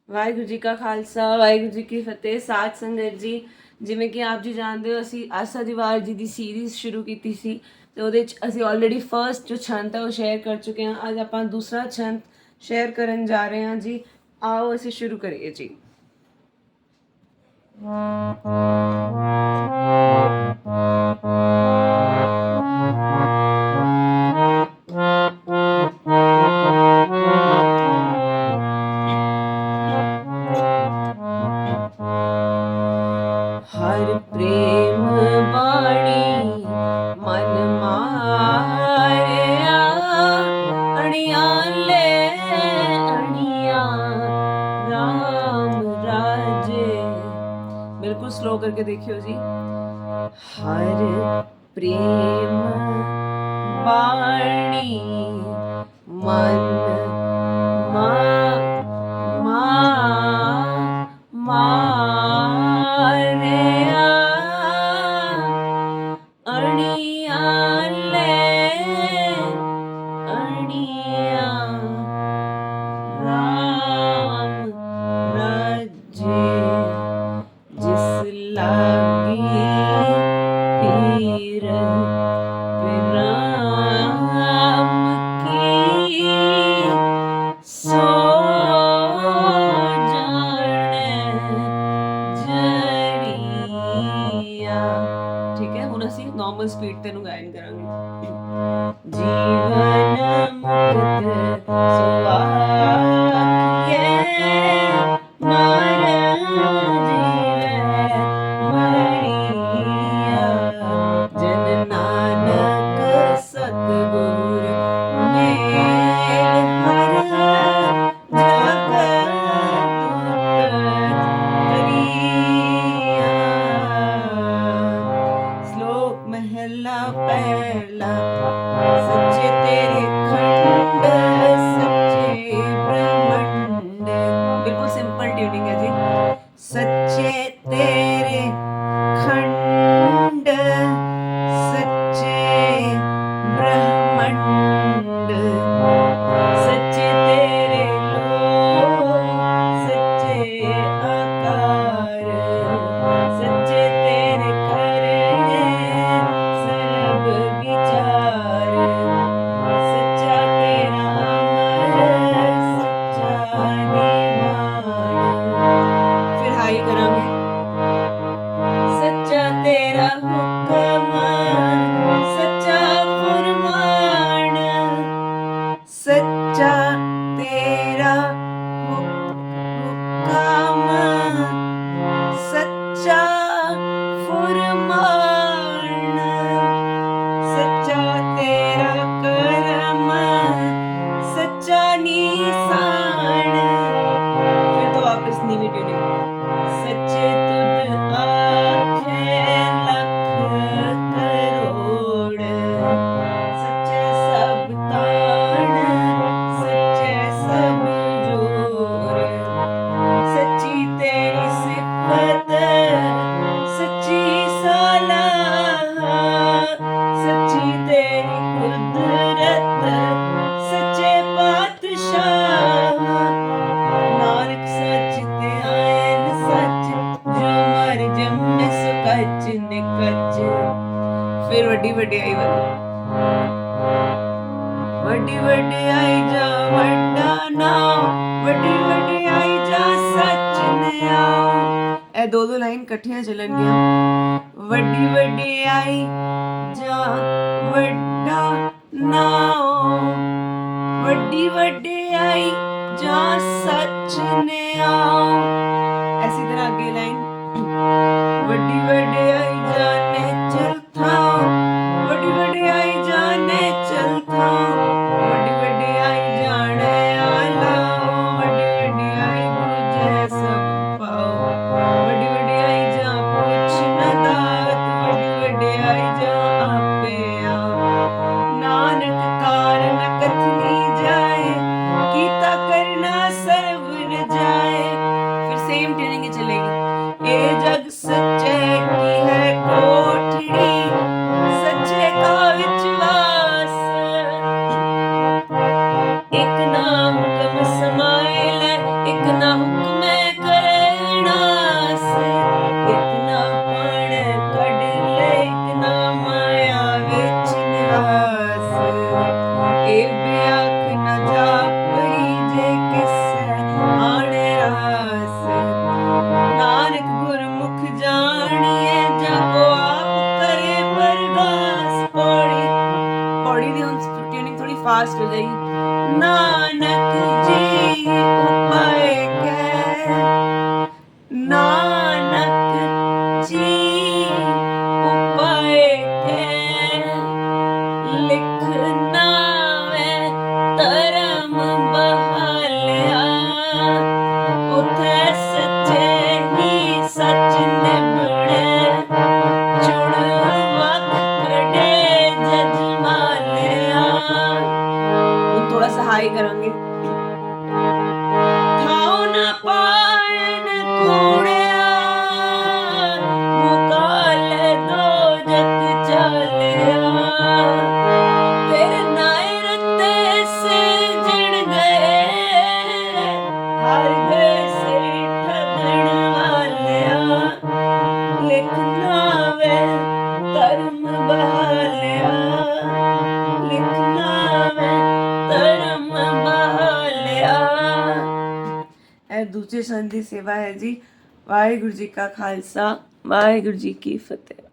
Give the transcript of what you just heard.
ਵਾਹਿਗੁਰੂ ਜੀ ਕਾ ਖਾਲਸਾ, ਵਾਹਿਗੁਰੂ ਜੀ ਕੀ ਫਤਿਹ। ਸਾਧ ਸੰਗਤ ਜੀ, ਜਿਵੇਂ ਕਿ ਆਪ ਜੀ ਜਾਣਦੇ ਹੋ, ਅਸੀਂ ਆਸਾ ਦੀ ਵਾਰ ਜੀ ਦੀ ਸੀਰੀਜ਼ ਸ਼ੁਰੂ ਕੀਤੀ ਸੀ ਤੇ ਉਹਦੇ 'ਚ ਅਸੀਂ ਆਲਰੇਡੀ ਫਰਸਟ ਜੋ ਛੰਤ ਹੈ ਉਹ ਸ਼ੇਅਰ ਕਰ ਚੁੱਕੇ ਹਾਂ। ਅੱਜ ਆਪਾਂ ਦੂਸਰਾ ਛੰਤ ਸ਼ੇਅਰ ਕਰਨ ਜਾ ਰਹੇ ਹਾਂ ਜੀ। ਆਓ ਅਸੀਂ ਸ਼ੁਰੂ ਕਰੀਏ ਜੀ। हर प्रेम बाणी मन मारिया, अणिया ले अणिया राम राजे। बिल्कुल स्लो करके देखियो जी। हर प्रेम बाणी मन मारिया, अणिया ले अणिया राम राजे। जिस लागी पीर राम की, सो ठीक है, ਹੁਣ ਅਸੀਂ ਨਾਰਮਲ ਸਪੀਡ ਤੇ ਨੂੰ ਗਾਇਨ ਕਰਾਂਗੇ। ਜੀਵਨ ਮੁਕਤ ਸੁਆਖੀਏ, ਮਰ ਜੀਵੇ ਮਰੀਆ। ਜਨ ਨਾਨਕ ਸਤਿਗੁਰ ਮੇਲ ਹਰ ਜਗਤ ਤਰੀਆ। श्लोक महला पहला। सच्चे तेरे खंड सच्चे ब्रह्मांड। बिल्कुल सिंपल ट्यूनिंग है जी। सच्चे तेरे खंड सच्चे ब्रह्मांड, सच्चे तेरे लोक सच्चे आकार, सच्चे तेरे करने सर्व विचार। सच्चा तेरा अमर सच्चा निवाण। फिर हाई करांगे। सच्चा तेरा हुक्म सच्चा फरमान, सच्चा तेरा हुक्म सच्चा फरमान, सच्चा तेरा कर्म सच्चा निशान। फिर तो वापस नीवी ट्यूनिंग। सच्चे तुझ आखे लख करोड़, सच्चे सब ताण सच्चे सब जोर। सच्ची तेरी सिफत सच्ची सलाह, सच्ची तेरी कुदरत सच्चे पातशाह। नानक सच ते आयन सच, जो मर जम्मे सो कच निकच। फिर वड्डी वड्डियाई वाली। वड्डी वड्डियाई जा वड्डा नाम, वड्डी वड्डियाई जा सच नियाओ। ਇਹ ਦੋ ਲਾਈਨ ਇਕੱਠੀਆਂ ਚੱਲਣਗੀਆਂ। ਵੱਡੀ ਵਡਿਆਈ ਜਾ ਵੱਡਾ ਨਾਮ, ਵੱਡੀ ਵਡਿਆਈ ਜਾ ਸੱਚ ਨਿਆਓ। ਐਸੀ ਤਰ੍ਹਾਂ ਅੱਗੇ ਲਾਈਨ। ਵੱਡੀ ਵਡਿਆਈ ਜਾਣੇ ਚਲ ਥਾਓ, ਵੱਡੀ ਵਡਿਆਈ ਜਾਣੇ ਚਲ ਥਾਓ, ਵੱਡੀ ਵਡਿਆਈ ਜਾਣੇ ਆਲਾਓ, ਵੱਡੀ ਵਡਿਆਈ ਬੁਝੇ ਸਭ ਪਾਓ, ਵੱਡੀ ਵਡਿਆਈ ਜਾ ਪੁੱਛ ਨਾ ਦਾਤ, ਵੱਡੀ ਵਡਿਆਈ ਜਾ ਆਪੇ ਆਓ। ਨਾਨਕ ਕਾਰਨ ਕਥਨੀ ਜਾਏ, ਕੀਤਾ ਕਰਨਾ ਸਰਬ रजाए। फिर सेम ट्यूनिंग चलेगी। ए जग सच्चे की है ਹੈ, ਦੂਜੇ ਛੰਦ ਦੀ ਸੇਵਾ ਹੈ ਜੀ। ਵਾਹਿਗੁਰੂ ਜੀ ਕਾ ਖਾਲਸਾ, ਵਾਹਿਗੁਰੂ ਜੀ ਕੀ ਫਤਿਹ।